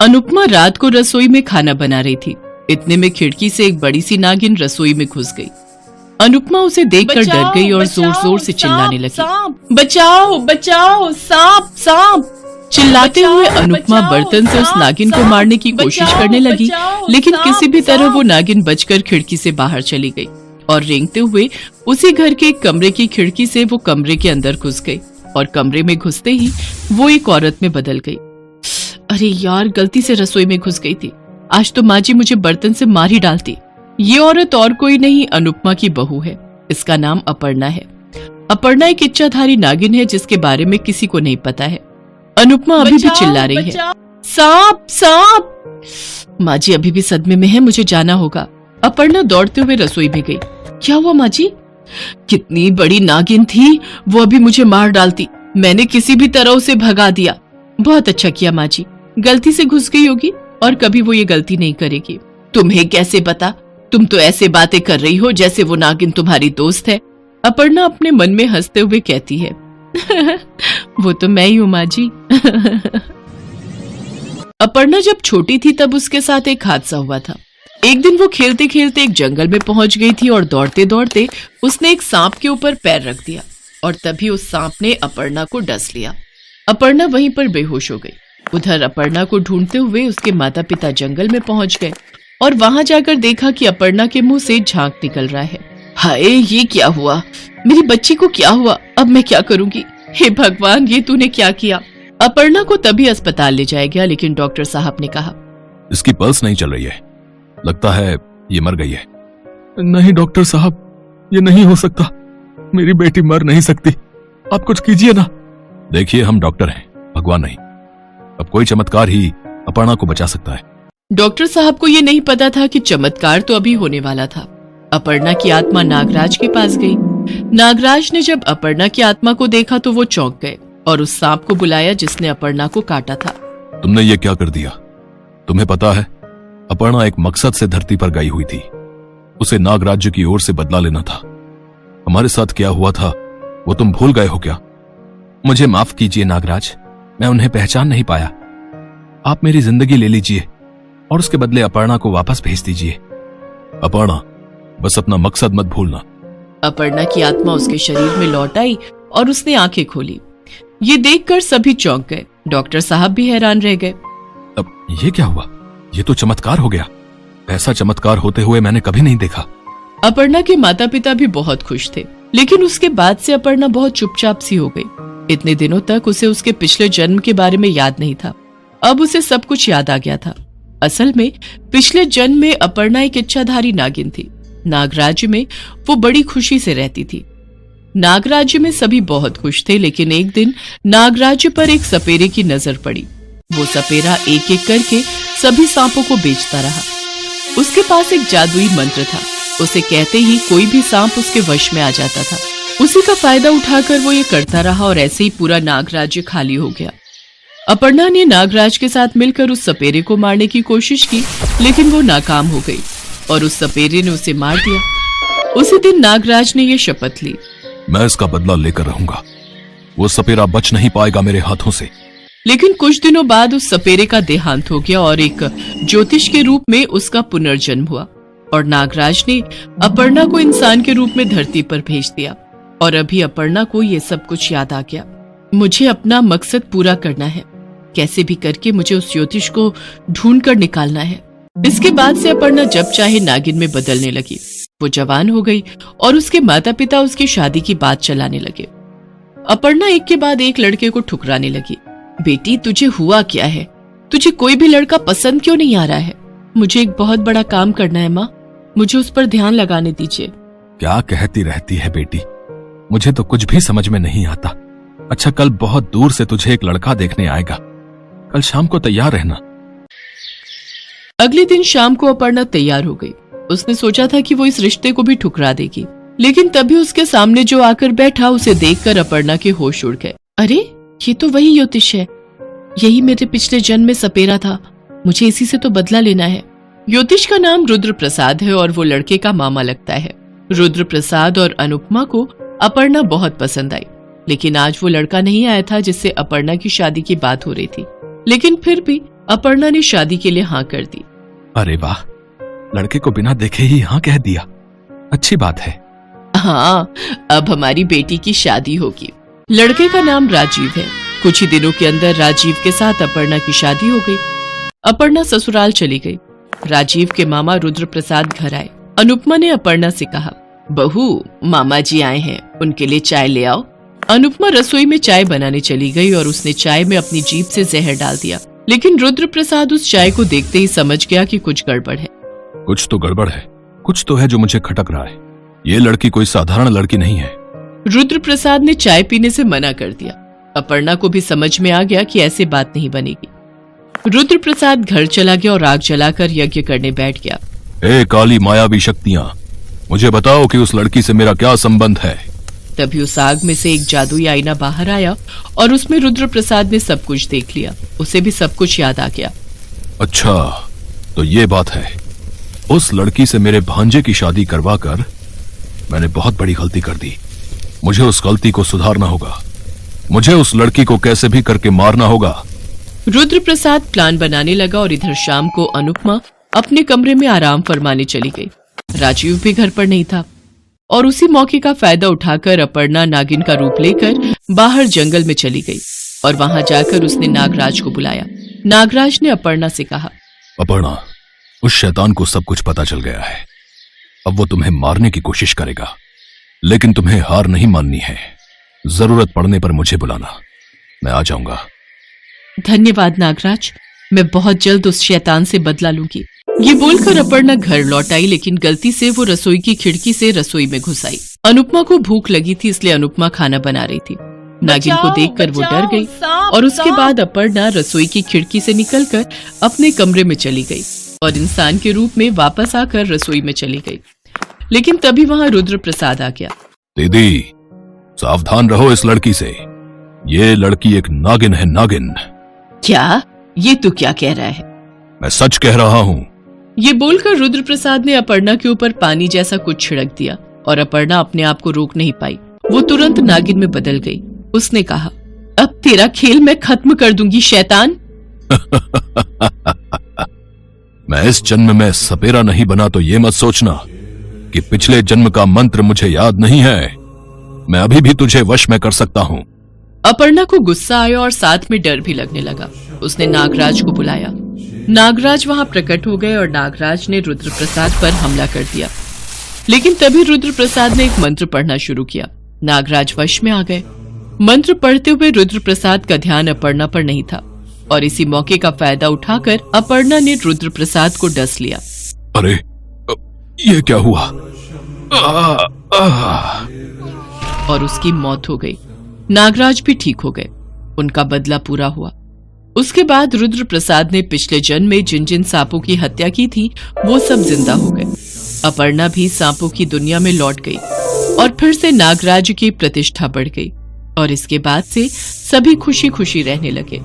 अनुपमा रात को रसोई में खाना बना रही थी। इतने में खिड़की से एक बड़ी सी नागिन रसोई में घुस गई। अनुपमा उसे देखकर डर गई और जोर जोर से चिल्लाने लगी, बचाओ बचाओ, सांप सांप। चिल्लाते हुए अनुपमा बर्तन से उस नागिन को मारने की कोशिश करने लगी, लेकिन किसी भी तरह वो नागिन बचकर खिड़की से बाहर चली गई और रेंगते हुए उसी घर के एक कमरे की खिड़की से वो कमरे के अंदर घुस गई और कमरे में घुसते ही वो एक औरत में बदल गई। अरे यार, गलती से रसोई में घुस गई थी। आज तो माँ जी मुझे बर्तन से मार ही डालती। ये औरत और कोई नहीं, अनुपमा की बहू है। इसका नाम अपर्णा है। अपर्णा एक इच्छाधारी नागिन है जिसके बारे में किसी को नहीं पता है। अनुपमा अभी भी चिल्ला रही है, सांप सांप। माँ जी अभी भी सदमे में है, मुझे जाना होगा। अपर्णा दौड़ते हुए रसोई में गई। क्या हुआ माँ जी? कितनी बड़ी नागिन थी, वो अभी मुझे मार डालती। मैंने किसी भी तरह उसे भगा दिया। बहुत अच्छा किया माँ जी, गलती से घुस गई होगी और कभी वो ये गलती नहीं करेगी। तुम्हें कैसे पता? तुम तो ऐसे बातें कर रही हो जैसे वो नागिन तुम्हारी दोस्त है। अपर्णा अपने मन में हंसते हुए कहती है, वो तो मैं ही हूँ माँ जी। अपर्णा जब छोटी थी तब उसके साथ एक हादसा हुआ था। एक दिन वो खेलते खेलते एक जंगल में पहुंच गई थी और दौड़ते दौड़ते उसने एक सांप के ऊपर पैर रख दिया और तभी उस सांप ने अपर्णा को डस लिया। अपर्णा वहीं पर बेहोश हो गई। उधर अपर्णा को ढूंढते हुए उसके माता पिता जंगल में पहुंच गए और वहां जाकर देखा कि अपर्णा के मुंह से झाग निकल रहा है। हाय, ये क्या हुआ? मेरी बच्ची को क्या हुआ? अब मैं क्या करूंगी? हे भगवान, ये तूने क्या किया? अपर्णा को तभी अस्पताल ले जाया गया, लेकिन डॉक्टर साहब ने कहा, इसकी पल्स नहीं चल रही है, लगता है ये मर गई है। नहीं डॉक्टर साहब, ये नहीं हो सकता। मेरी बेटी मर नहीं सकती, आप कुछ कीजिए ना। देखिए, हम डॉक्टर हैं, भगवान नहीं। अब कोई चमत्कार ही अपर्णा को बचा सकता है। डॉक्टर साहब को ये नहीं पता था कि चमत्कार तो अभी होने वाला था। अपर्णा की आत्मा नागराज के पास गई। नागराज ने जब अपर्णा की आत्मा को देखा तो वो चौंक गए और उस सांप को बुलाया जिसने अपर्णा को काटा था। तुमने ये क्या कर दिया? तुम्हें पता है, अपर्णा एक मकसद से धरती पर गई हुई थी। उसे नागराज्य की ओर से बदला लेना था। हमारे साथ क्या हुआ था वो तुम भूल गए हो क्या? मुझे माफ कीजिए नागराज, मैं उन्हें पहचान नहीं पाया। आप मेरी जिंदगी ले लीजिए और उसके बदले अपर्णा को वापस भेज दीजिए। अपर्णा, बस अपना मकसद मत भूलना। अपर्णा की आत्मा उसके शरीर में लौट आई और उसने आंखें खोली। ये देखकर सभी चौंक गए। डॉक्टर साहब भी हैरान रह गए। अब ये क्या हुआ? ये तो चमत्कार हो गया। ऐसा चमत्कार होते हुए मैंने कभी नहीं देखा। अपर्णा के माता पिता भी बहुत खुश थे, लेकिन उसके बाद से अपर्णा बहुत चुपचाप सी हो गई। इतने दिनों तक उसे उसके पिछले जन्म के बारे में याद नहीं था। अब उसे सब कुछ याद आ गया था। असल में पिछले जन्म में अपर्णा एक इच्छाधारी नागिन थी। नागराज्य में वो बड़ी खुशी से रहती थी। नागराज्य में सभी बहुत खुश थे, लेकिन एक दिन नागराज्य पर एक सपेरे की नजर पड़ी। वो सपेरा एक एक करके सभी सांपों को बेचता रहा। उसके पास एक जादुई मंत्र था। उसे कहते ही कोई भी सांप उसके वश में आ जाता था। उसी का फायदा उठाकर वो ये करता रहा और ऐसे ही पूरा नागराज्य खाली हो गया। अपर्णा ने नागराज के साथ मिलकर उस सपेरे को मारने की कोशिश की, लेकिन वो नाकाम हो गई और उस सपेरे ने उसे मार दिया। उसी दिन नागराज ने ये शपथ ली, मैं इसका बदला लेकर रहूंगा। वो सपेरा बच नहीं पाएगा मेरे हाथों से। लेकिन कुछ दिनों बाद उस सपेरे का देहांत हो गया और एक ज्योतिष के रूप में उसका पुनर्जन्म हुआ और नागराज ने अपर्णा को इंसान के रूप में धरती पर भेज दिया। और अभी अपर्णा को ये सब कुछ याद आ गया। मुझे अपना मकसद पूरा करना है। कैसे भी करके मुझे उस ज्योतिष को ढूंढ कर निकालना है। इसके बाद से अपर्णा जब चाहे नागिन में बदलने लगी। वो जवान हो गई और उसके माता पिता उसकी शादी की बात चलाने लगे। अपर्णा एक के बाद एक लड़के को ठुकराने लगी। बेटी, तुझे हुआ क्या है? तुझे कोई भी लड़का पसंद क्यों नहीं आ रहा है? मुझे एक बहुत बड़ा काम करना है माँ, मुझे उस पर ध्यान लगाने दीजिए। क्या कहती रहती है बेटी, मुझे तो कुछ भी समझ में नहीं आता। अच्छा, कल बहुत दूर से तुझे एक लड़का देखने आएगा, कल शाम को तैयार रहना। अगले दिन शाम को अपर्णा तैयार हो गई। उसने सोचा था कि वो इस रिश्ते को भी ठुकरा देगी, लेकिन तभी उसके सामने जो आकर बैठा उसे देखकर अपर्णा के होश उड़ गए। अरे, ये तो वही ज्योतिष है, यही मेरे पिछले जन्म में सपेरा था। मुझे इसी से तो बदला लेना है। ज्योतिष का नाम रुद्र प्रसाद है और वो लड़के का मामा लगता है। रुद्र प्रसाद और अनुपमा को अपर्णा बहुत पसंद आई, लेकिन आज वो लड़का नहीं आया था जिससे अपर्णा की शादी की बात हो रही थी। लेकिन फिर भी अपर्णा ने शादी के लिए हाँ कर दी। अरे वाह, लड़के को बिना देखे ही हाँ कह दिया, अच्छी बात है। हाँ, अब हमारी बेटी की शादी होगी। लड़के का नाम राजीव है। कुछ ही दिनों के अंदर राजीव के साथ अपर्णा की शादी हो गई। अपर्णा ससुराल चली गई। राजीव के मामा रुद्र प्रसाद घर आए। अनुपमा ने अपर्णा से कहा, बहू, मामा जी आए हैं, उनके लिए चाय ले आओ। अनुपमा रसोई में चाय बनाने चली गई और उसने चाय में अपनी जीभ से जहर डाल दिया। लेकिन रुद्र प्रसाद उस चाय को देखते ही समझ गया कि कुछ गड़बड़ है। कुछ तो गड़बड़ है, कुछ तो है जो मुझे खटक रहा है। ये लड़की कोई साधारण लड़की नहीं है। रुद्र प्रसाद ने चाय पीने से मना कर दिया। अपर्णा को भी समझ में आ गया कि ऐसे बात नहीं बनेगी। रुद्र प्रसाद घर चला गया और आग जलाकर यज्ञ करने बैठ गया। ए काली मायावी शक्तियां, मुझे बताओ कि उस लड़की से मेरा क्या संबंध है। तभी उस आग में से एक जादुई आईना बाहर आया और उसमें रुद्र प्रसाद ने सब कुछ देख लिया। उसे भी सब कुछ याद आ गया। अच्छा, तो ये बात है। उस लड़की से मेरे भांजे की शादी करवाकर मैंने बहुत बड़ी गलती कर दी। मुझे उस गलती को सुधारना होगा। मुझे उस लड़की को कैसे भी करके मारना होगा। रुद्र प्रसाद प्लान बनाने लगा और इधर शाम को अनुपमा अपने कमरे में आराम फरमाने चली गई। राजीव भी घर पर नहीं था और उसी मौके का फायदा उठाकर अपर्णा नागिन का रूप लेकर बाहर जंगल में चली गई और वहां जाकर उसने नागराज को बुलाया। नागराज ने अपर्णा से कहा, अपर्णा, उस शैतान को सब कुछ पता चल गया है। अब वो तुम्हें मारने की कोशिश करेगा, लेकिन तुम्हें हार नहीं माननी है। जरूरत पड़ने पर मुझे बुलाना, मैं आ जाऊंगा। धन्यवाद नागराज, मैं बहुत जल्द उस शैतान से बदला लूंगी। ये बोलकर अपर्णा घर लौट आई, लेकिन गलती से वो रसोई की खिड़की से रसोई में घुस आई। अनुपमा को भूख लगी थी, इसलिए अनुपमा खाना बना रही थी। नागिन को देखकर वो डर गई और उसके बाद अपर्णा रसोई की खिड़की से निकलकर अपने कमरे में चली गई और इंसान के रूप में वापस आकर रसोई में चली गई। लेकिन तभी वहां रुद्र प्रसाद आ गया। दीदी, सावधान रहो इस लड़की से। ये लड़की एक नागिन है, नागिन। क्या? ये तू क्या कह रहा है? मैं सच कह रहा हूँ। ये बोलकर रुद्र प्रसाद ने अपर्णा के ऊपर पानी जैसा कुछ छिड़क दिया और अपर्णा अपने आप को रोक नहीं पाई। वो तुरंत नागिन में बदल गई। उसने कहा, अब तेरा खेल मैं खत्म कर दूंगी शैतान। मैं इस जन्म में सपेरा नहीं बना तो ये मत सोचना कि पिछले जन्म का मंत्र मुझे याद नहीं है। मैं अभी भी तुझे वश में कर सकता हूँ। अपर्णा को गुस्सा आया और साथ में डर भी लगने लगा। उसने नागराज को बुलाया। नागराज वहां प्रकट हो गए और नागराज ने रुद्र प्रसाद पर हमला कर दिया। लेकिन तभी रुद्र प्रसाद ने एक मंत्र पढ़ना शुरू किया। नागराज वश में आ गए। मंत्र पढ़ते हुए रुद्र प्रसाद का ध्यान अपर्णा पर नहीं था और इसी मौके का फायदा उठाकर अपर्णा ने रुद्र प्रसाद को डस लिया। अरे, ये क्या हुआ? और उसकी मौत हो गई। नागराज भी ठीक हो गए। उनका बदला पूरा हुआ। उसके बाद रुद्र प्रसाद ने पिछले जन्म में जिन जिन सांपों की हत्या की थी वो सब जिंदा हो गए। अपर्णा भी सांपों की दुनिया में लौट गई और फिर से नागराज की प्रतिष्ठा बढ़ गई और इसके बाद से सभी खुशी खुशी रहने लगे।